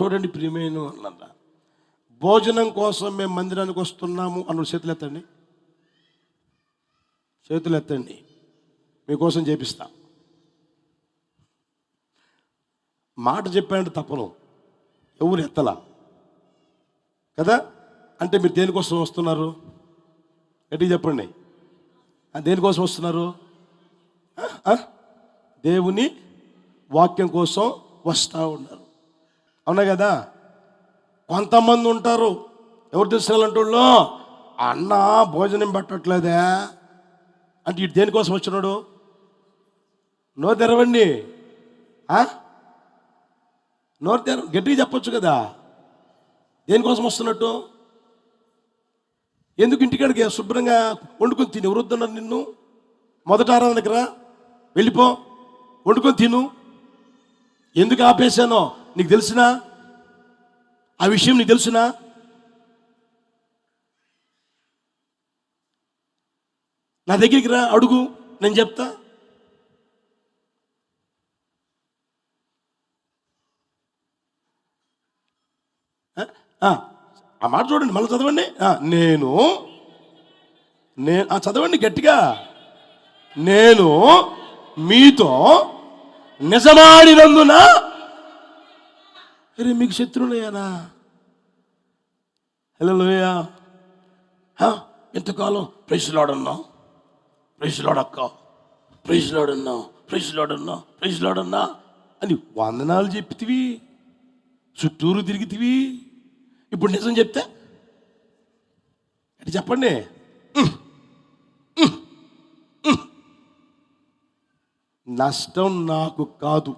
చూడండి ప్రియమైన వాళ్ళ, భోజనం కోసం మేము మందిరానికి వస్తున్నాము అన్న చేతులు ఎత్తండి, చేతులు ఎత్తండి, మీకోసం చేపిస్తా. మాట చెప్పానంటే తప్పను, ఎవరు ఎత్తలా కదా. అంటే మీరు దేనికోసం వస్తున్నారు? గట్టిగా చెప్పండి, దేనికోసం వస్తున్నారు? దేవుని వాక్యం కోసం వస్తూ ఉన్నారు, అవునా కదా. కొంతమంది ఉంటారు, ఎవరు తెలుసుకోవాలంటోళ్ళు, అన్న భోజనం పెట్టట్లేదే అంటే ఇటు దేనికోసం వచ్చినాడు? నోరు తెరవండి, నోరు తెర, గట్టిగా చెప్పొచ్చు కదా దేనికోసం వస్తున్నట్టు. ఎందుకు ఇంటికాడికి శుభ్రంగా వండుకొని తిని, ఎవరొద్దున్నారు నిన్ను? మొదట ఆరాధనకి రా, వెళ్ళిపో, వండుకొని తిను. ఎందుకు ఆపేశానో నీకు తెలిసినా? ఆ విషయం నీకు తెలుసునా? నా దగ్గరికి రా, అడుగు, నేను చెప్తా. ఆ మాట చూడండి, మళ్ళీ చదవండి. నేను చదవండి గట్టిగా. నేను మీతో నిజమాడినందున. అరే మీకు శత్రువులయ్యానా? హల్లెలూయా. ఎంతకాలం ప్రైజ్ లార్డ్ అన్నావు, ప్రైజ్ లార్డ్ అక్క, ప్రైజ్ లార్డ్ అన్నావు, ప్రైజ్ లార్డ్ అన్నావు, ప్రైజ్ లార్డ్ అన్నా అని వందనాలు చెప్తివి, చుట్టూరు తిరిగితివి. ఇప్పుడు నిజం చెప్తే అంటే చెప్పండి, నష్టం నాకు కాదు,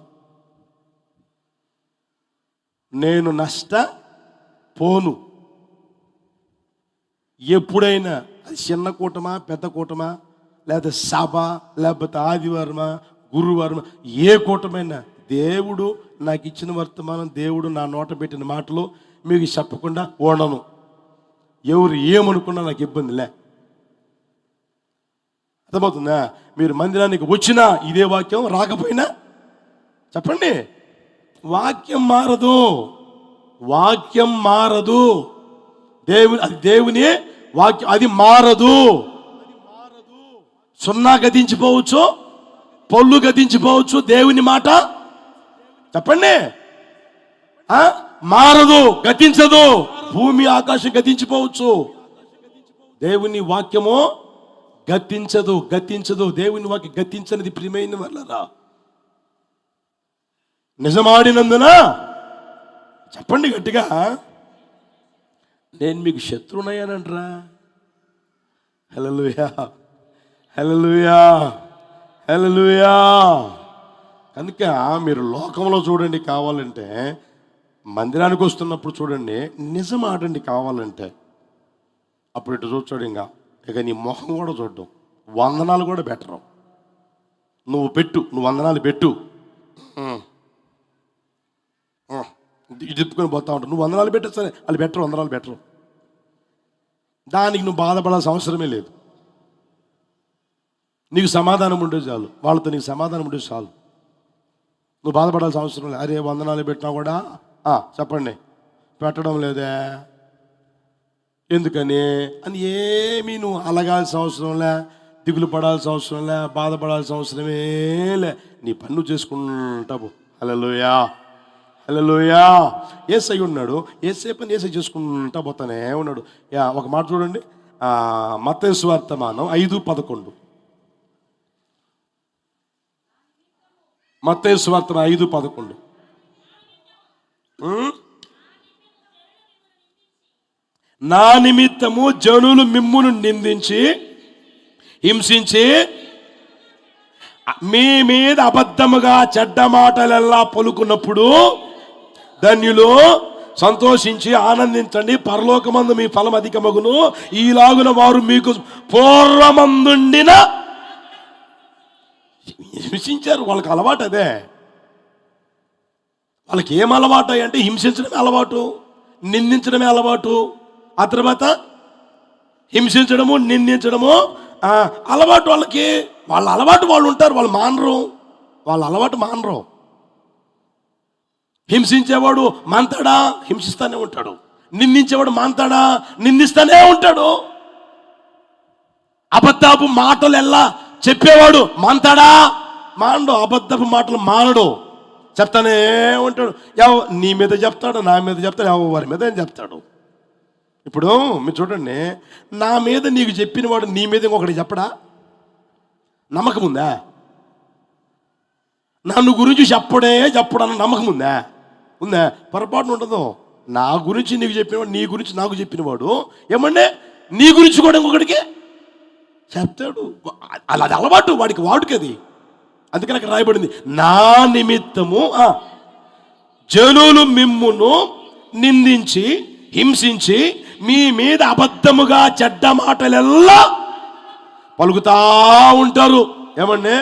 నేను నష్టపోను. ఎప్పుడైనా అది చిన్న కూటమా పెద్ద కూటమా, లేదా సభ, లేకపోతే ఆదివారమా గురువారమా, ఏ కూటమైనా దేవుడు నాకు ఇచ్చిన వర్తమానం, దేవుడు నా నోట పెట్టిన మాటలు మీకు చెప్పకుండా ఓడను. ఎవరు ఏమనుకున్నా నాకు ఇబ్బందిలే, అర్థమవుతుందా? మీరు మందిరానికి వచ్చినా ఇదే వాక్యం, రాకపోయినా చెప్పండి, వాక్యం మారదు, వాక్యం మారదు. అది దేవుని వాక్యం, అది మారదు. సున్నా గతించిపోవచ్చు, పొల్లు గతించిపోవచ్చు, దేవుని మాట చెప్పండి మారదు, గతించదు. భూమి ఆకాశం గతించిపోవచ్చు, దేవుని వాక్యము గతించదు, గతించదు. దేవుని వాక్యం గతించనిది ప్రియమైన వాళ్ళరా. నిజమాడినందున చెప్పండి గట్టిగా, నేను మీకు శత్రువునయ్యానంటరా. హల్లెలూయా, హల్లెలూయా, హల్లెలూయా. కనుక మీరు లోకంలో చూడండి, కావాలంటే మందిరానికి వస్తున్నప్పుడు చూడండి, నిజం ఆడండి కావాలంటే. అప్పుడు ఇటు చూచాడు, ఇక నీ మొహం కూడా చూడడం, వందనాలు కూడా బెటరు. నువ్వు పెట్టు, నువ్వు వందనాలు పెట్టు, ఇది తిప్పుకొని పోతా ఉంటావు. నువ్వు వందనాలు పెట్టు, సరే వాళ్ళు బెటరు, వందనాలు బెటరు. దానికి నువ్వు బాధపడాల్సిన అవసరమే లేదు. నీకు సమాధానం ఉండే చాలు, వాళ్ళతో నీకు సమాధానం ఉండే చాలు, నువ్వు బాధపడాల్సిన అవసరం లేదు. అరే వందనాలు పెట్టినా కూడా చెప్పండి పెట్టడం లేదే ఎందుకని అని ఏమీ నువ్వు అలగాల్సిన అవసరం లే, దిగులు పడాల్సిన అవసరం లే, బాధపడాల్సిన అవసరమే లే. నీ పన్ను చేసుకుంటావు. హల్లెలూయా, హల్లెలూయా. యేసై ఉన్నాడు, యేసే పని యేసై చేసుకుంటా పోతానే ఉన్నాడు. ఒక మాట చూడండి, మత్తయి సువార్తమానం 5:11. మత్తయి సువార్తమానం 5:11. నా నిమిత్తము జనులు మిమ్మును నిందించి హింసించి మీ మీద అబద్ధముగా చెడ్డ మాటలెల్లా పలుకున్నప్పుడు ధన్యులు, సంతోషించి ఆనందించండి, పరలోకమందు మీ ఫలం అధికమగును. ఈలాగున వారు మీకు పూర్వమందుండిన హింసించారు. వాళ్ళకి అలవాటు అదే. వాళ్ళకి ఏం అలవాటు అంటే హింసించడమే అలవాటు, నిందించడమే అలవాటు. ఆ తర్వాత హింసించడము, నిందించడము అలవాటు వాళ్ళకి. వాళ్ళ అలవాటు వాళ్ళు ఉంటారు, వాళ్ళు మానరు, వాళ్ళ అలవాటు మానరు. హింసించేవాడు మాంతాడా, హింసిస్తానే ఉంటాడు. నిందించేవాడు మాంతాడా, నిందిస్తానే ఉంటాడు. అబద్ధపు మాటలు ఎలా చెప్పేవాడు మాంతాడా, మానడు. అబద్ధపు మాటలు మానడు, చెప్తానే ఉంటాడు. నీ మీద చెప్తాడు, నా మీద చెప్తాడు, ఎవరి మీద ఏం చెప్తాడు. ఇప్పుడు మీరు చూడండి, నా మీద నీకు చెప్పిన వాడు నీ మీద ఇంకొకటి చెప్పడా? నమ్మకం ఉందా? నన్ను గురించి చెప్పడన్న నమ్మకం ఉందా? పొరపాటున ఉండదు. నా గురించి నీకు చెప్పినవాడు, నీ గురించి నాకు చెప్పినవాడు ఏమంటే నీ గురించి కూడా ఇంకొకటికి చెప్తాడు. అలా అది అలవాటు వాడికి, వాడుకది. అందుకని అక్కడ రాయబడింది, నా నిమిత్తము జనులు మిమ్మును నిందించి హింసించి మీ మీద అబద్ధముగా చెడ్డ మాటలెల్లా పలుకుతా ఉంటారు. ఏమండి,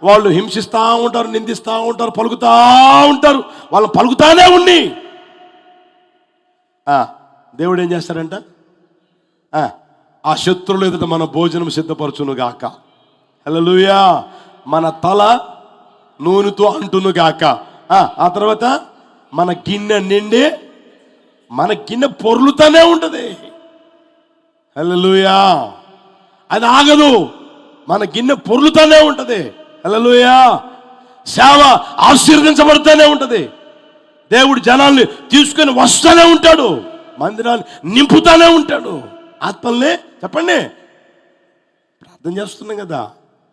వాళ్ళు హింసిస్తూ ఉంటారు, నిందిస్తూ ఉంటారు, పలుకుతా ఉంటారు. వాళ్ళు పలుకుతానే ఉండి దేవుడు ఏం చేస్తాడంట? ఆ శత్రువులు ఎదుట మన భోజనం సిద్ధపరచును గాక. హల్లెలూయా. మన తల నూనెతో అంటును గాక. ఆ తర్వాత మన గిన్నె నిండి, మన గిన్నె పొర్లుతూనే ఉంటుంది. హల్లెలూయా. అది ఆగదు, మన గిన్నె పొర్లుతూనే ఉంటుంది. హల్లెలూయా. సేవ ఆశీర్వదించబడుతూనే ఉంటుంది. దేవుడు జనాల్ని తీసుకొని వస్తూనే ఉంటాడు, మందిరాన్ని నింపుతూనే ఉంటాడు. ఆత్మల్ని చెప్పండి, ప్రార్థన చేస్తున్నాం కదా,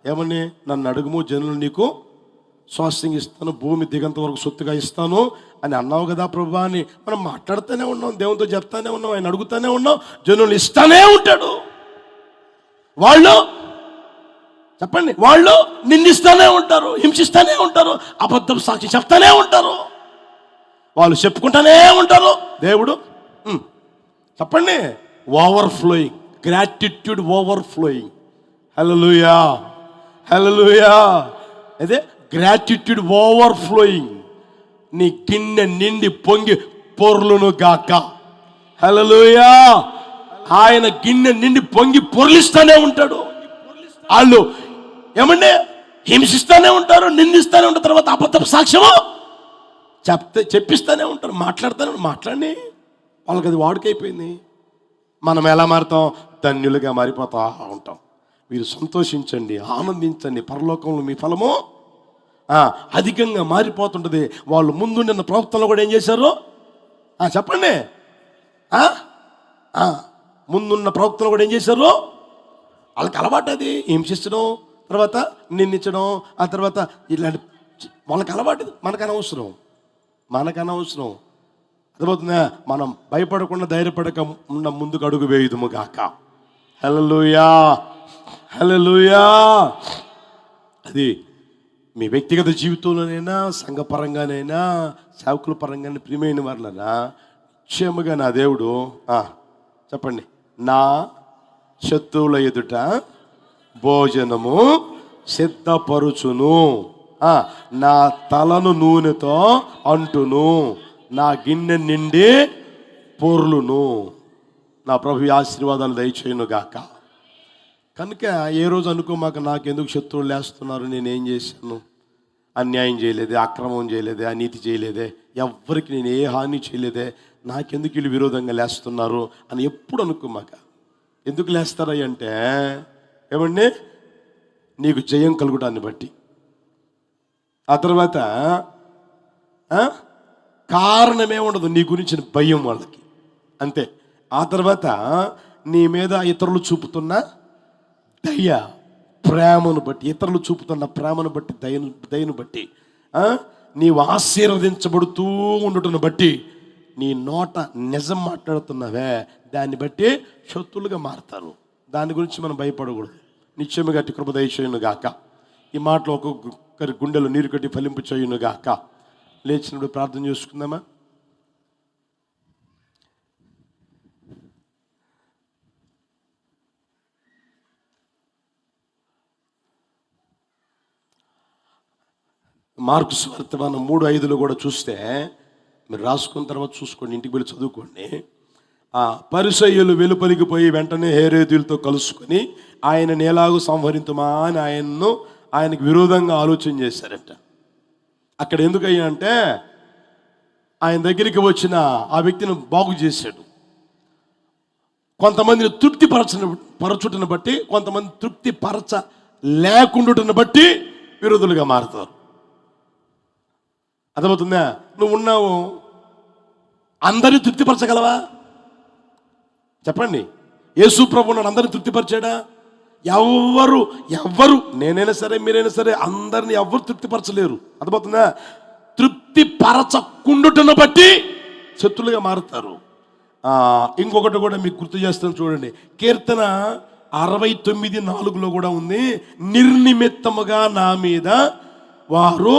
ఏమని? నన్ను అడుగుము, జనులు నీకు స్వాస్థ్యం ఇస్తాను, భూమి దిగంత వరకు సొత్తుగా ఇస్తాను అని అన్నావు కదా ప్రభువా అని మనం మాట్లాడుతూనే ఉన్నాం, దేవునితో చెప్తానే ఉన్నాం, ఆయన అడుగుతూనే ఉన్నాం. జనులు ఇస్తానే ఉంటాడు. వాళ్ళు చెప్పండి, వాళ్ళు నిందిస్తూనే ఉంటారు, హింసిస్తూనే ఉంటారు, అబద్ధం సాక్షి చెప్తానే ఉంటారు, వాళ్ళు చెప్పుకుంటూనే ఉంటారు. దేవుడు చెప్పండి, ఓవర్ఫ్లోయింగ్, గ్రాటిట్యూడ్ ఓవర్ఫ్లోయింగ్. హల్లెలూయా, హల్లెలూయా. అదే గ్రాటిట్యూడ్ ఓవర్ఫ్లోయింగ్. నీ గిన్నె నిండి పొంగి పొర్లును గాక. హల్లెలూయా. ఆయన గిన్నె నిండి పొంగి పొర్లిస్తూనే ఉంటాడు. వాళ్ళు ఏమండి హింసిస్తూనే ఉంటారు, నిందిస్తూనే ఉంటారు, తర్వాత అబద్ధపు సాక్ష్యము చెప్పిస్తూనే ఉంటారు, మాట్లాడి వాళ్ళకి అది వాడుకైపోయింది. మనం ఎలా మారుతాం? ధన్యులుగా మారిపోతా ఉంటాం. మీరు సంతోషించండి, ఆనందించండి, పరలోకంలో మీ ఫలము అధికంగా మారిపోతుంటుంది. వాళ్ళు ముందు నిన్న ప్రవక్తలు కూడా ఏం చేశారు చెప్పండి? ముందున్న ప్రవక్తలు కూడా ఏం చేశారు? వాళ్ళకి అలవాటు అది హింసించడం, తర్వాత నిందించడం, ఆ తర్వాత ఇలాంటి వాళ్ళకి అలవాటు. మనకు అనవసరం. అర్థమవుతుందా? మనం భయపడకుండా ధైర్యపడక ఉన్న ముందుకు అడుగు వేయుదుము గాక. హల్లెలూయా, హల్లెలూయా. అది మీ వ్యక్తిగత జీవితంలోనైనా, సంఘపరంగానైనా, సేవకుల పరంగానే ప్రియమైన వాళ్ళనా నిశ్చయముగా నా దేవుడు చెప్పండి, నా శత్రువుల ఎదుట భోజనము సిద్ధపరుచును, నా తలను నూనెతో అంటును, నా గిన్నె నిండి పొర్లును. నా ప్రభు ఆశీర్వాదాలు దయచేయును గాక. కనుక ఏ రోజు అనుకోమాక నాకెందుకు శత్రువులు లేస్తున్నారు, నేనేం చేశాను? అన్యాయం చేయలేదే, అక్రమం చేయలేదే, అనీతి చేయలేదే, ఎవ్వరికి నేను ఏ హాని చేయలేదే, నాకెందుకు వీళ్ళు విరోధంగా లేస్తున్నారు అని ఎప్పుడు అనుకోమాక. ఎందుకు లేస్తారయ్య అంటే ఏమండి, నీకు జయం కలుగుటాన్ని బట్టి. ఆ తర్వాత కారణమే ఉండదు నీ గురించిన భయం వాళ్ళకి, అంతే. ఆ తర్వాత నీ మీద ఇతరులు చూపుతున్న దయ, ప్రేమను బట్టి, ఇతరులు చూపుతున్న ప్రేమను బట్టి, దయను బట్టి, నీవు ఆశీర్వదించబడుతూ ఉండటను బట్టి, నీ నోట నిజం మాట్లాడుతున్నావే దాన్ని బట్టి శత్రులుగా మారుతారు. దాని గురించి మనం భయపడకూడదు. నిత్యము గట్టి కృప దయచేయును గాక. ఈ మాటలో ఒక్కొక్కరి గుండెలు నీరు కట్టి ఫలింపు చేయును గాక. లేచినప్పుడు ప్రార్థన చేసుకుందామా? మార్కు సువార్త మనం 3:5 కూడా చూస్తే, మీరు రాసుకున్న తర్వాత చూసుకోండి, ఇంటికి వెళ్ళి చదువుకోండి. పరిసయ్యులు వెలుపలికి పోయి వెంటనే హేరోదీయులతో కలుసుకొని ఆయనను ఎలాగూ సంహరింతుమా అని ఆయనకు విరోధంగా ఆలోచన చేశారట. అక్కడ ఎందుకయ్యా అంటే ఆయన దగ్గరికి వచ్చిన ఆ వ్యక్తిని బాగు చేశాడు. కొంతమందిని పరచుటను బట్టి, కొంతమంది తృప్తి పరచ లేకుండాటను బట్టి విరోధులుగా మారుతారు. అర్థమవుతుందా? నువ్వు ఉన్నావు, అందరినీ తృప్తిపరచగలవా? చెప్పండి. యేసు ప్రభు నాడు అందరిని తృప్తిపరిచాడా? ఎవ్వరు నేనైనా సరే, మీరైనా సరే, అందరిని ఎవ్వరు తృప్తిపరచలేరు. అర్థమవుతుందా? తృప్తిపరచకుండుటను బట్టి శత్రులుగా మారుతారు. ఇంకొకటి కూడా మీకు గుర్తు చేస్తాను చూడండి. కీర్తన 69:4 కూడా ఉంది, నిర్నిమిత్తముగా నా మీద వారు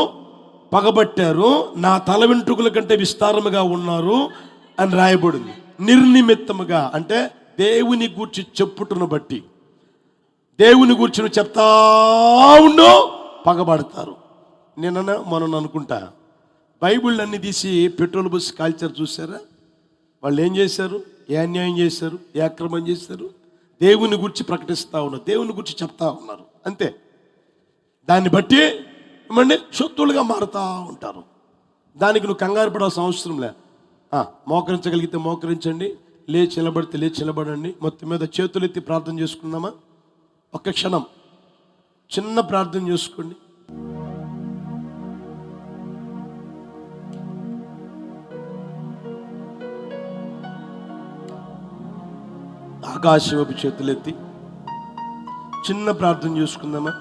పగబట్టారు, నా తల వెంట్రుకల కంటే విస్తారముగా ఉన్నారు అని రాయబడింది. నిర్నిమిత్తముగా అంటే దేవుని గూర్చి చెప్పుటను బట్టి, దేవుని గూర్చి నువ్వు చెప్తా ఉండు, పగబడతారు. నేను మనం అనుకుంటా, బైబిల్ అన్ని తీసి పెట్రోల్ బస్సు కాల్చారు చూసారా? వాళ్ళు ఏం చేశారు? ఏ అన్యాయం చేశారు? ఏ అక్రమం చేశారు? దేవుని గురించి ప్రకటిస్తూ ఉన్నారు, దేవుని గురించి చెప్తా ఉన్నారు, అంతే. దాన్ని బట్టి ఏమండి శత్రువులుగా మారుతూ ఉంటారు. దానికి నువ్వు కంగారు పడాల్సిన అవసరం లే. మోకరించగలిగితే మోకరించండి, లేచి నిలబడితే లేచి నిలబడండి. మొత్తం మీద చేతులు ఎత్తి ప్రార్థన చేసుకుందామా? ఒక్క క్షణం చిన్న ప్రార్థన చేసుకోండి. ఆకాశం వైపు చేతులెత్తి చిన్న ప్రార్థన చేసుకుందామా?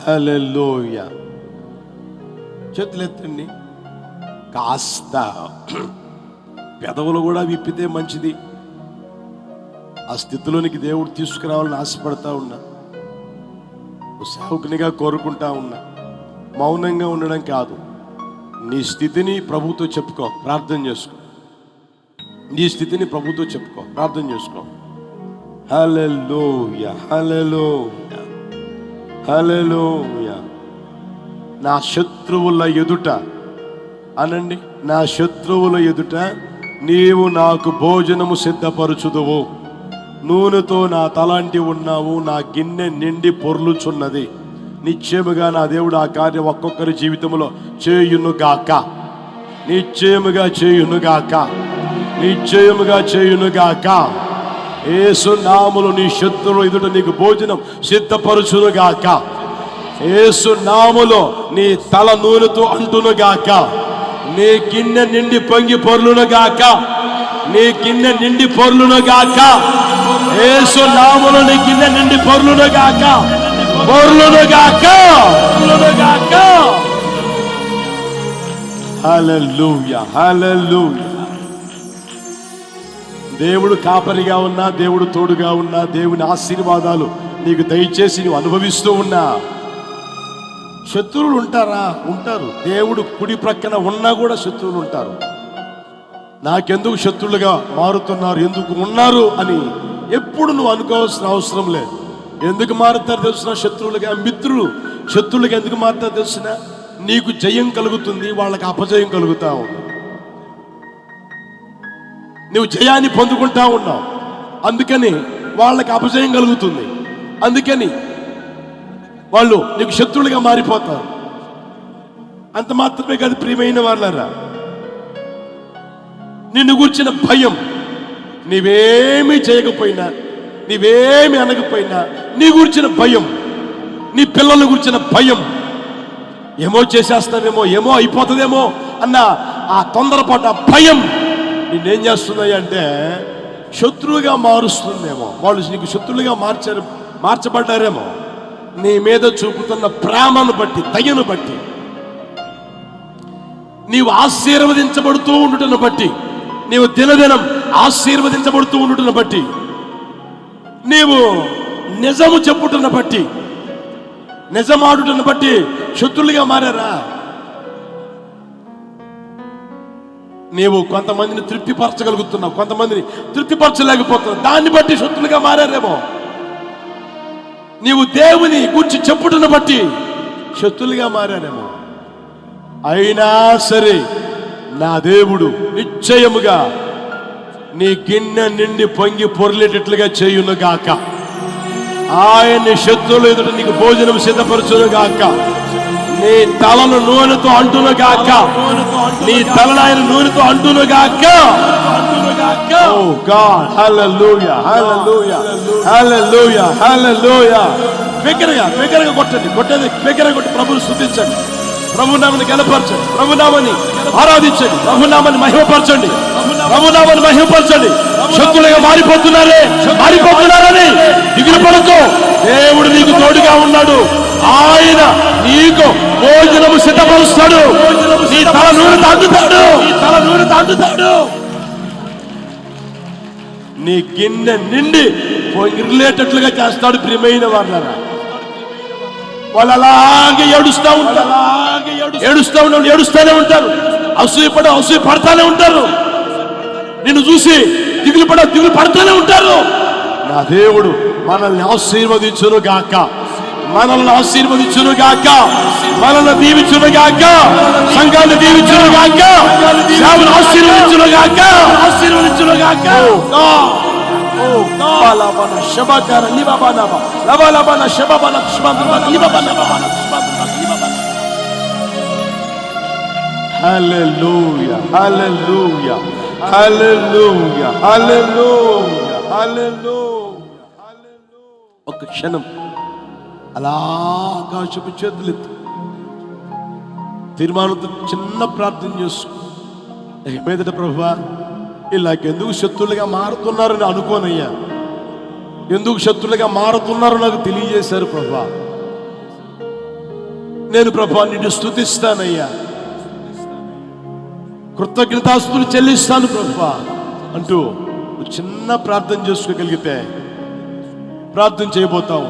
హల్లెలూయా. చేతులెత్తండి. కాస్త పెదవులు కూడా విప్పితే మంచిది. ఆ స్థితిలోనికి దేవుడు తీసుకురావాలని ఆశపడతా ఉన్నా, సేవకునిగా కోరుకుంటా ఉన్నా. మౌనంగా ఉండడం కాదు, నీ స్థితిని ప్రభుతో చెప్పుకో, ప్రార్థన చేసుకో. నీ స్థితిని ప్రభుతో చెప్పుకో, ప్రార్థన చేసుకో. హల్లెలూయా, హల్లెలూయా, హల్లెలూయా. నా శత్రువుల ఎదుట అనండి, నా శత్రువుల ఎదుట నీవు నాకు భోజనము సిద్ధపరచుదువు, నూనెతో నా తలాంటి ఉన్నావు, నా గిన్నె నిండి పొర్లుచున్నది. నిశ్చయముగా నా దేవుడు ఆ కార్యం ఒక్కొక్కరి జీవితంలో చేయునుగాక, నిశ్చయముగా చేయునుగాక, నిశ్చయముగా చేయునుగాక. యేసు నామములో నీ శత్రువుల ఎదుట నీకు భోజనం సిద్ధపరచునుగాక. యేసు నామములో నీ తల నూనెతో అంటునుగాక. నీ గిన్నె నిండి పొంగి పొర్లునుగాక, నీ గిన్నె నిండి పొర్లునుగాక. యేసు నామములో నీ గిన్నె నిండి పొర్లునుగాక, పొర్లునుగాక, పొర్లునుగాక. హల్లెలూయా, హల్లెలూయా. దేవుడు కాపరిగా ఉన్నా, దేవుడు తోడుగా ఉన్నా, దేవుని ఆశీర్వాదాలు నీకు దయచేసి నువ్వు అనుభవిస్తూ ఉన్నా, శత్రువులు ఉంటారా? ఉంటారు. దేవుడు కుడి ప్రక్కన ఉన్నా కూడా శత్రువులు ఉంటారు. నాకెందుకు శత్రువులుగా మారుతున్నారు, ఎందుకు ఉన్నారు అని ఎప్పుడు నువ్వు అనుకోవాల్సిన అవసరం లేదు. ఎందుకు మారుతారు తెలుసిన? శత్రువులుగా. మిత్రులు శత్రువులుగా ఎందుకు మారుతారు తెలుసిన? నీకు జయం కలుగుతుంది, వాళ్ళకి అపజయం కలుగుతా ఉంది. నువ్వు జయాన్ని పొందుకుంటా ఉన్నావు, అందుకని వాళ్ళకి అపజయం కలుగుతుంది. అందుకని వాళ్ళు నీకు శత్రువులుగా మారిపోతారు. అంత మాత్రమే కాదు ప్రియమైన వాళ్ళారా, నిన్ను గూర్చిన భయం, నీవేమీ చేయకపోయినా, నీవేమి అనకపోయినా, నీ గురించిన భయం, నీ పిల్లల గురించిన భయం, ఏమో చేసేస్తావేమో, ఏమో అయిపోతుందేమో అన్న ఆ తొందరపాటు, ఆ భయం నిన్నేం చేస్తున్నాయి అంటే శత్రువుగా మారుస్తుందేమో. వాళ్ళు నీకు శత్రువులుగా మార్చబడ్డారేమో. నీ మీద చూపుతున్న ప్రేమను బట్టి, దయను బట్టి, నీవు ఆశీర్వదించబడుతూ ఉండుటను బట్టి, నీవు దినదినం ఆశీర్వదించబడుతూ ఉండుటను బట్టి, నీవు నిజము చెప్పుటను బట్టి, నిజమాడుటను బట్టి శత్రులుగా మారారా? నీవు కొంతమందిని తృప్తిపరచగలుగుతున్నావు, కొంతమందిని తృప్తిపరచలేకపోతున్నావు, దాన్ని బట్టి శత్రులుగా మారారేమో. నీవు దేవుని గురించి చెప్పుటను బట్టి శత్రులుగా మారారేమో. అయినా సరే నా దేవుడు నిశ్చయముగా నీ గిన్నె నిండి పొంగి పొర్లేటట్లుగా చేయునుగాక. ఆయన్ని శత్రువులు ఎదుట నీకు భోజనం సిద్ధపరచును గాక. నీ తలను నూనెతో అంటును గాక. నీ తలను ఆయన నూనెతో అంటును గాక. ఓ గాడ్, హల్లెలూయా, హల్లెలూయా, హల్లెలూయా, హల్లెలూయా. బిగ్గరగా కొట్టేది బిగ్గరగా కొట్టి ప్రభువుని స్తుతించండి, ప్రభునామాన్ని గణపరచండి, ప్రభునామాన్ని ఆరాధించండి, ప్రభునామాన్ని మహిమపరచండి, ప్రభునామాన్ని మహిమపరచండి. శత్రులుగా మారిపోతున్నారని దిగులు పడకు. దేవుడు నీకు తోడుగా ఉన్నాడు. ఆయన నీకు భోజనము సిద్ధపరుస్తాడు. నీ తల నూనె తాగుతాడు. నీ గిన్నె నిండి పొంగిలేటట్లుగా చేస్తాడు. ప్రియమైన వాళ్ళరా, వాళ్ళు అలాగే ఏడుస్తూనే ఉంటారు. అసూయ పడతానే ఉంటారు. నిన్ను చూసి దిగులు పడుతూనే ఉంటారు. నా దేవుడు మనల్ని ఆశీర్వదించును గాక, మనల్ని ఆశీర్వదించును గాక, మనల్ని దీవించును గాక, సంఘాన్ని దీవించును గాక, సేవను ఆశీర్వదించును గాక. హల్లెలూయా, హల్లెలూయా, హల్లెలూయా, హల్లెలూయా, హల్లెలూయా. ఒక క్షణం అలా ఆకాశపు చేతులెత్తి తీర్మానంతో చిన్న ప్రార్థన చేసుకో. మీదట ప్రభువా, ఇలాగెందుకు శత్రులుగా మారుతున్నారని అనుకోనయ్యా. ఎందుకు శత్రులుగా మారుతున్నారో నాకు తెలియజేశారు ప్రభువా. నేను ప్రభువా నిన్ను స్తుతిస్తానయ్యా, కృతజ్ఞతాస్తుతులు చెల్లిస్తాను ప్రభువా అంటూ చిన్న ప్రార్థన చేసుకోగలిగితే ప్రార్థన చేయబోతాం.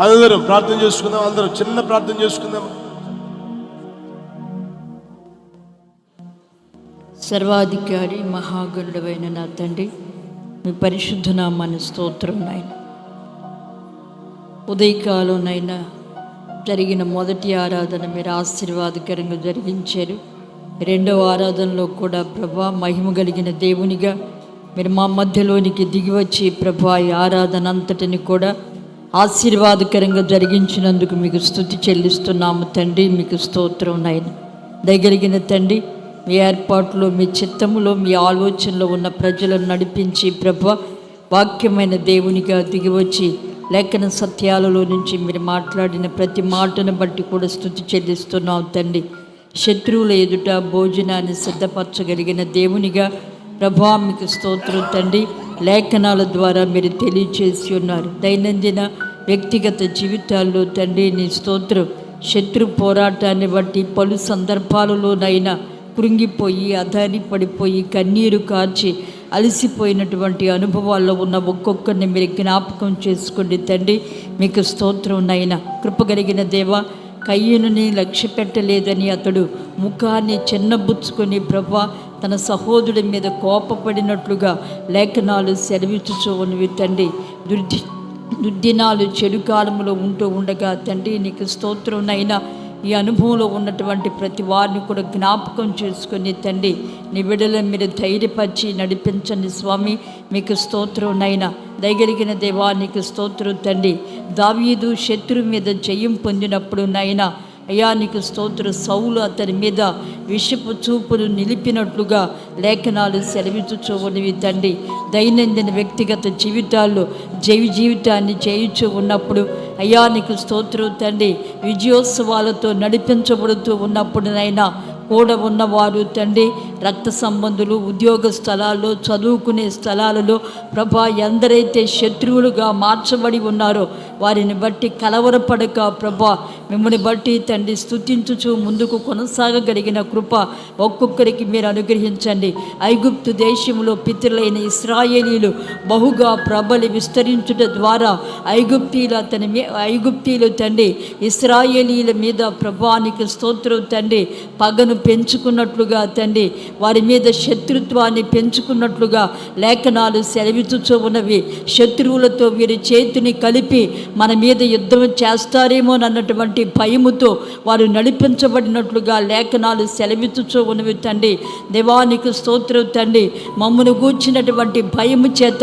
అందరం ప్రార్థన చేసుకుందాం. అందరం చిన్న ప్రార్థన చేసుకుందాం. సర్వాధికారి మహాగణుడైన నా తండ్రి, మీ పరిశుద్ధ నామాన్ని స్తోత్రం నాయన. ఉదయకాలంనైనా జరిగిన మొదటి ఆరాధన మీరు ఆశీర్వాదకరంగా జరిగించారు. రెండవ ఆరాధనలో కూడా ప్రభా మహిమ కలిగిన దేవునిగా మీరు మా మధ్యలోనికి దిగివచ్చి ప్రభా ఈ ఆరాధన అంతటిని కూడా ఆశీర్వాదకరంగా జరిగించినందుకు మీకు స్తుతి చెల్లిస్తున్నాము తండ్రి. మీకు స్తోత్రం నాయన. దయగలిగిన తండ్రి, మీ ఏర్పాటులో, మీ చిత్తములో, మీ ఆలోచనలో ఉన్న ప్రజలను నడిపించి ప్రభా వాక్యమైన దేవునిగా దిగివచ్చి లేఖన సత్యాలలో నుంచి మీరు మాట్లాడిన ప్రతి మాటను బట్టి కూడా స్తుతి చెల్లిస్తున్నాం తండ్రి. శత్రువుల ఎదుట భోజనాన్ని సిద్ధపరచగలిగిన దేవునిగా ప్రభా మీకు స్తోత్రం తండ్రి. లేఖనాల ద్వారా మీరు తెలియచేసి ఉన్నారు. దైనందిన వ్యక్తిగత జీవితాల్లో తండ్రి నీ స్తోత్రం. శత్రు పోరాటాన్ని బట్టి పలు సందర్భాలలోనైనా కృంగిపోయి అధారి పడిపోయి కన్నీరు కార్చి అలసిపోయినటువంటి అనుభవాల్లో ఉన్న ఒక్కొక్కరిని మీరు జ్ఞాపకం చేసుకోండి తండ్రి. మీకు స్తోత్రం నైనా. కృపగలిగిన దేవా, కయ్యనుని లక్ష్య పెట్టలేదని అతడు ముఖాన్ని చిన్నబుచ్చుకొని ప్రభా తన సహోదరుడి మీద కోపపడినట్లుగా లేఖనాలు సెలవిచ్చుచూ ఉన్నవి తండ్రి. దుర్దినాలు చెడు కాలంలో ఉంటూ ఉండగా తండ్రి నీకు స్తోత్రం నైనా. ఈ అనుభవంలో ఉన్నటువంటి ప్రతి వారిని కూడా జ్ఞాపకం చేసుకుని తండ్రి నీ బిడ్డలను మీరు ధైర్యపరిచి నడిపించండి స్వామి. మీకు స్తోత్రం నైనా. దయగలిగిన దేవా నీకు స్తోత్రం తండ్రి. దావీదు శత్రువు మీద జయం పొందినప్పుడు నైనా అయ్యా నీకు స్తోత్రం. సౌలు అతని మీద విషపు చూపులు నిలిపినట్లుగా లేఖనాలు సెలవిచ్చుచూ ఉన్నవి తండ్రి. దైనందిన వ్యక్తిగత జీవితాల్లో జీవితాన్ని చేయుచూ ఉన్నప్పుడు అయ్యా నీకు స్తోత్రం తండ్రి. విజయోత్సవాలతో నడిపించబడుతూ ఉన్నప్పుడునైనా కూడా ఉన్నవారు తండ్రి, రక్త సంబంధులు, ఉద్యోగ స్థలాల్లో, చదువుకునే స్థలాలలో ప్రభా ఎందరైతే శత్రువులుగా మార్చబడి ఉన్నారో వారిని బట్టి కలవరపడక ప్రభా మిమ్మల్ని బట్టి తండ్రి స్తుతించుచు ముందుకు కొనసాగగలిగిన కృప ఒక్కొక్కరికి మీరు అనుగ్రహించండి. ఐగుప్తు దేశంలో పితరులైన ఇశ్రాయేలీలు బహుగా ప్రబలి విస్తరించుట ద్వారా ఐగుప్తీలు తండ్రి ఇశ్రాయేలీల మీద ప్రభానికి స్తోత్రం తండ్రి పగను పెంచుకున్నట్లుగా తండ్రి వారి మీద శత్రు శత్రుత్వాన్ని పెంచుకున్నట్లుగా లేఖనాలు సెలవిచ్చుచూ ఉన్నవి. శత్రువులతో వీరి చేతిని కలిపి మన మీద యుద్ధం చేస్తారేమో అన్నటువంటి భయముతో వారు నడిపించబడినట్లుగా లేఖనాలు సెలవిచ్చుచూ ఉన్నవి. తండ్రి దేవానికి స్తోత్రం తండ్రి. మమ్మను గూర్చినటువంటి భయము చేత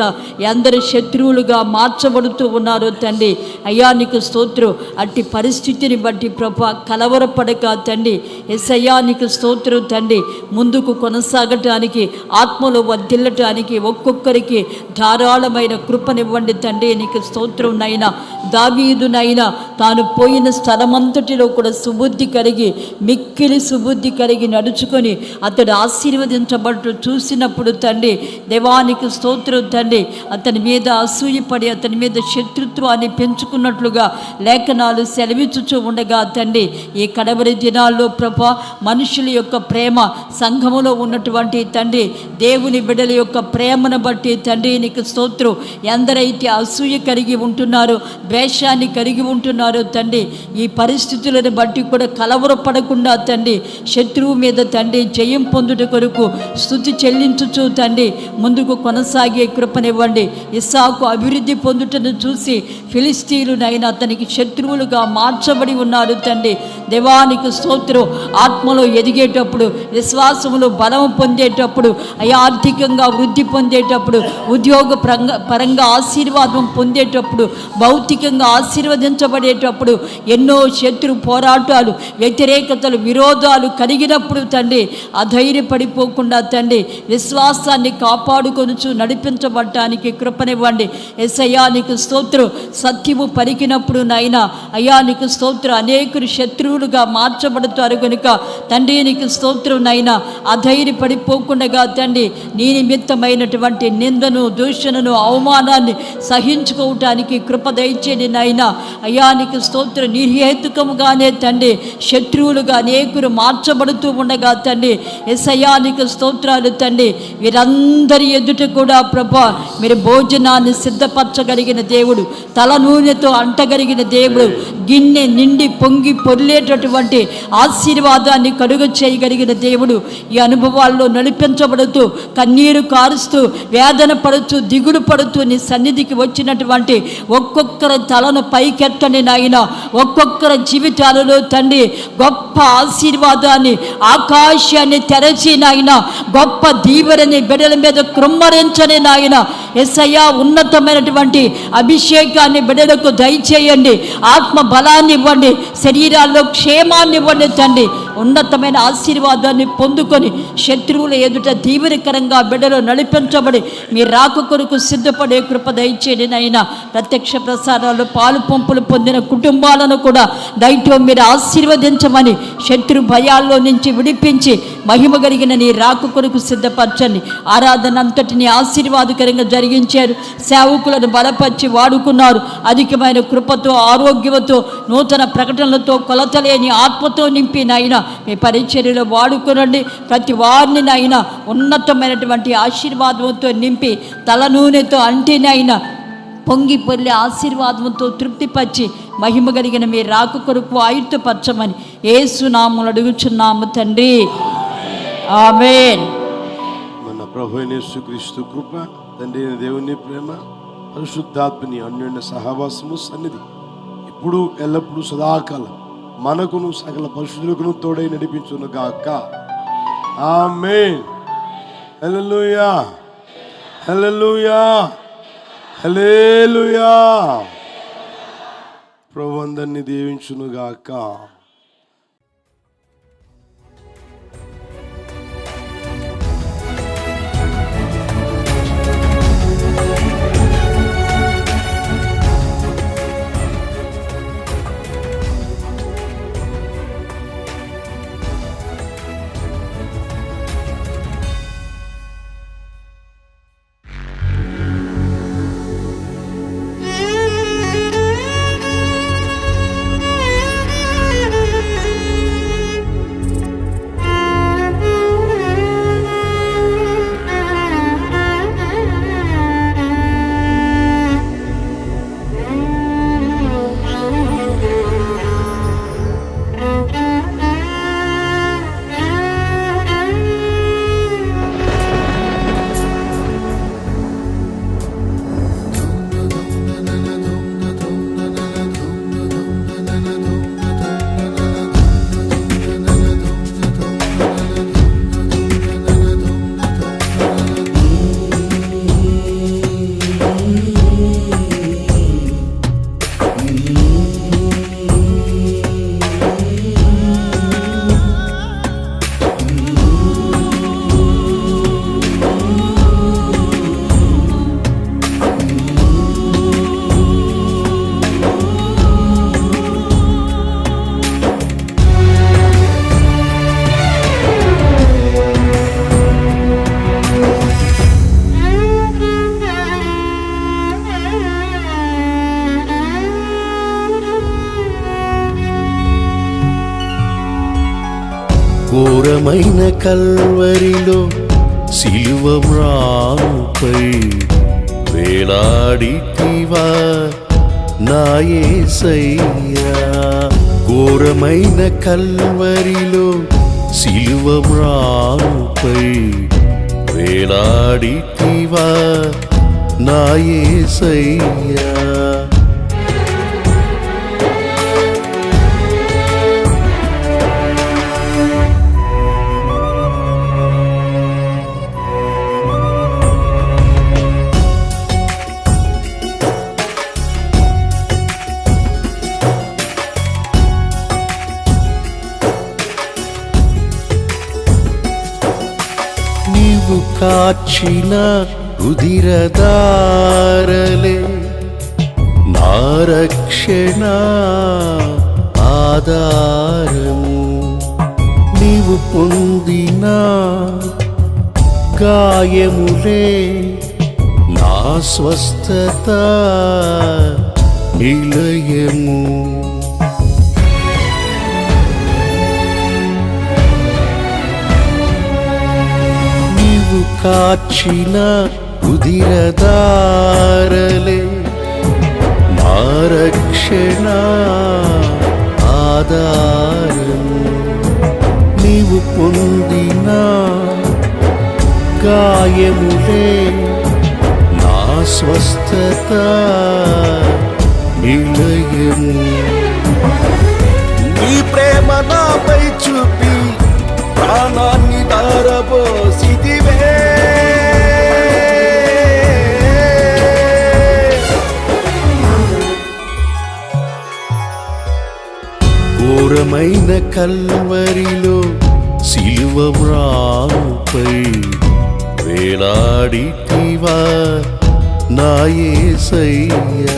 ఎందరు శత్రువులుగా మార్చబడుతూ ఉన్నారు తండ్రి. అయ్యా నీకు స్తోత్రం. అట్టి పరిస్థితిని బట్టి ప్రభా కలవరపడక తండ్రి యేసయ్యా నీకు స్తోత్రం తండ్రి. ముందుకు కొనసాగటానికి, ఆత్మలో వర్ధిల్లటానికి ఒక్కొక్కరికి ధారాళమైన కృపనివ్వండి తండ్రి. నీకు స్తోత్రం నైనా. దావీదునైనా తాను పోయిన స్థలమంతటిలో కూడా సుబుద్ధి కలిగి, మిక్కిలి సుబుద్ధి కలిగి నడుచుకొని అతడు ఆశీర్వదించబట్టు చూసినప్పుడు తండ్రి దేవానికి స్తోత్రం తండ్రి అతని మీద అసూయపడి అతని మీద శత్రుత్వాన్ని పెంచుకున్నట్లుగా లేఖనాలు సెలవిచ్చుచూ ఉండగా తండ్రి ఈ కడవరి దినాల్లో ప్రభా మనుషుల యొక్క ప్రేమ, సంఘములో ఉన్నటువంటి తండ్రి దేవుని బిడ్డల యొక్క ప్రేమను బట్టి తండ్రి నీకు స్తోత్రం. ఎందరైతే అసూయ కలిగి ఉంటున్నారో, ద్వేషాన్ని కలిగి ఉంటున్నారో తండ్రి ఈ పరిస్థితులను బట్టి కూడా కలవరపడకుండా తండ్రి శత్రువు మీద తండ్రి జయం పొందుట కొరకు స్తుతి చెల్లించుచు తండ్రి ముందుకు కొనసాగే కృపనివ్వండి. ఇస్సాకు అభివృద్ధి పొందుటను చూసి ఫిలిస్తీయులనైనా అతనికి శత్రువులుగా మార్చబడి ఉన్నారు తండ్రి దేవానికి స్తోత్రం. ఆత్మలో ఎదిగేటప్పుడు, విశ్వాసములో బలం పొందేటప్పుడు, ఆర్థికంగా వృద్ధి పొందేటప్పుడు, ఉద్యోగ పరంగా ఆశీర్వాదం పొందేటప్పుడు, భౌతికంగా ఆశీర్వదించబడేటప్పుడు ఎన్నో శత్రు పోరాటాలు, వ్యతిరేకతలు, విరోధాలు కలిగినప్పుడు తండ్రి అధైర్యపడిపోకుండా తండ్రి విశ్వాసాన్ని కాపాడుకొనుచు నడిపించబడటానికి కృపనివ్వండి. యేసయ్యా నీకు స్తోత్రం. సత్యము పలికినప్పుడు నైనా అయ్యా నీకు స్తోత్రం అనేకులు శత్రువులుగా మార్చబడతారు కనుక తండ్రి నీకు స్తోత్రం నైనా అధైర్యపడిపోకుండా తండ్రి నీ నిమిత్తమైనటువంటి నిందను, దూషణను, అవమానాన్ని సహించుకోవటానికి కృప దయచేయండి నాయనా. అయ్యా నీకు స్తోత్రం. నిర్హేతుకముగానే తండ్రి శత్రువులుగా అనేకులు మార్చబడుతూ ఉండగా తండ్రి యేసయ్యా నీకు స్తోత్రాలు తండ్రి. వీరందరి ఎదుట కూడా ప్రభా మీరు భోజనాన్ని సిద్ధపరచగలిగిన దేవుడు, తల నూనెతో అంటగలిగిన దేవుడు, గిన్నె నిండి పొంగి పొర్లేటటువంటి ఆశీర్వాదాన్ని కలుగ చేయగలిగిన దేవుడు. ఈ అనుభవాల్లో నడిపించబడుతూ, కన్నీరు కారుస్తూ, వేదన పడుతూ, దిగుడు పడుతూ నీ సన్నిధికి వచ్చినటువంటి ఒక్కొక్కరి తలను పైకెత్తని నాయన, ఒక్కొక్కరి జీవితాలలో తండ్రి గొప్ప ఆశీర్వాదాన్ని, ఆకాశాన్ని తెరచి నాయన, గొప్ప దీవెనని బిడ్డల మీద కృమ్మరించని నాయన. యేసయ్యా ఉన్నతమైనటువంటి అభిషేకాన్ని బిడ్డలకు దయచేయండి. ఆత్మ బలాన్ని ఇవ్వండి, శరీరాల్లో క్షేమాన్ని ఇవ్వండి తండ్రి. ఉన్నతమైన ఆశీర్వాదాన్ని పొందుకొని శత్రువుల ఎదుట దీవెనకరంగా బిడ్డలు నడిపించబడి మీ రాక కొరకు సిద్ధపడే కృప దయచేయండి నైనా. ప్రత్యక్ష ప్రసారాలు పాలు పంపులు పొందిన కుటుంబాలను కూడా దయతో మీరు ఆశీర్వదించమని, శత్రు భయాల్లో నుంచి విడిపించి మహిమ కలిగిన నీ రాక కొరకు సిద్ధపరచండి. ఆరాధన అంతటిని ఆశీర్వాదకరంగా జరిగించారు. సేవకులను బలపరిచి వాడుకున్నారు. అధికమైన కృపతో, ఆరోగ్యంతో, నూతన ప్రకటనలతో, కొలతలేని ఆత్మతో నింపి నాయన మీ పరిచర్యలో వాడుకునండి. ప్రతి వారిని నాయన ఉన్నతమైనటువంటి ఆశీర్వాదంతో నింపి తల నూనెతో అంటినైనా పొంగి పొర్లి ఆశీర్వాదంతో తృప్తిపరిచి మహిమ కలిగిన మీ రాక కొరకు ఆయుత్తపరచమని యేసు నామములో అడుగుచున్నాము తండ్రి. ఆమేన్. మన ప్రభువైన యేసుక్రీస్తు కృప, తండ్రి అయిన దేవుని ప్రేమ, పరిశుద్ధాత్మని అన్యోన్య సహవాసము సన్నిధి ఇప్పుడు ఎల్లప్పుడూ సదాకాలం మనకును సకల పరిశుద్ధులకును తోడై నడిపించును గాక. ఆమేన్. హల్లెలూయా, హల్లెలూయా, హల్లెలూయా. ప్రభువు అందరిని దీవించును గాక. ఘోరమైన కల్వరిలో సిలువ మ్రానుపై వేలాడితివా నా యేసయ్యా. ఘోరమైన కల్వరిలో సిలువ మ్రానుపై వేలాడితివా నా యేసయ్యా. నీవు కాచిన రుధిరధారలే నా రక్షణ ఆధారము. నీవు పొందిన గాయములే నా స్వస్థత నిలయము. నీవు కాచిన రుధిరధారలే నా రక్షణ ఆధారము. నీవు పొందిన గాయములే నా స్వస్థత నిలయము. నీ ప్రేమ నాపై చూపి ప్రాణాన్ని ధారపోసితివే. ఘోరమైన కల్వరిలో సిలువ మ్రానుపై వేలాడితివా నా యేసయ్యా.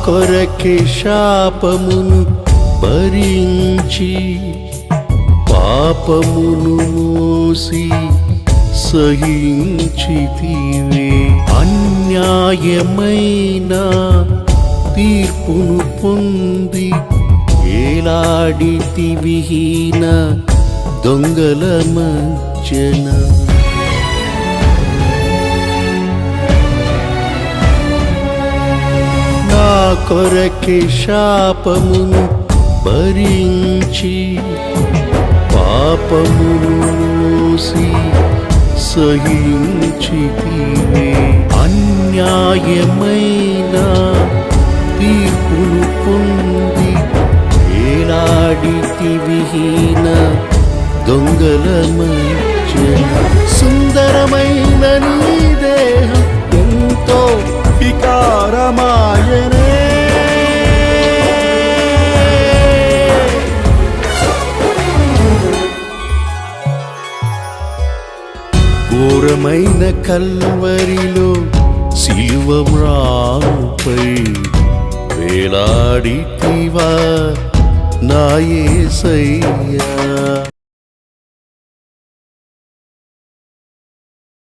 కొరకే శాపమును భరించి పాపమును మోసి సహించితివే. అన్యాయమైన తీర్పును పొంది ఏలాడితివిహీన దొంగల మధ్యన. నా కొరకే శాపమును భరించి పాపమును మోసి సహించితివే. అన్యాయమైన తీర్పును పొంది ఏలాడితివిహీన దొంగల మధ్యన. సుందరమైన నీ దేహం ఎంతో వికారమాయనే. ఘోరమైన కల్వరిలో సిలువ మ్రానుపై వేలాడితివా నా యేసయ్యా.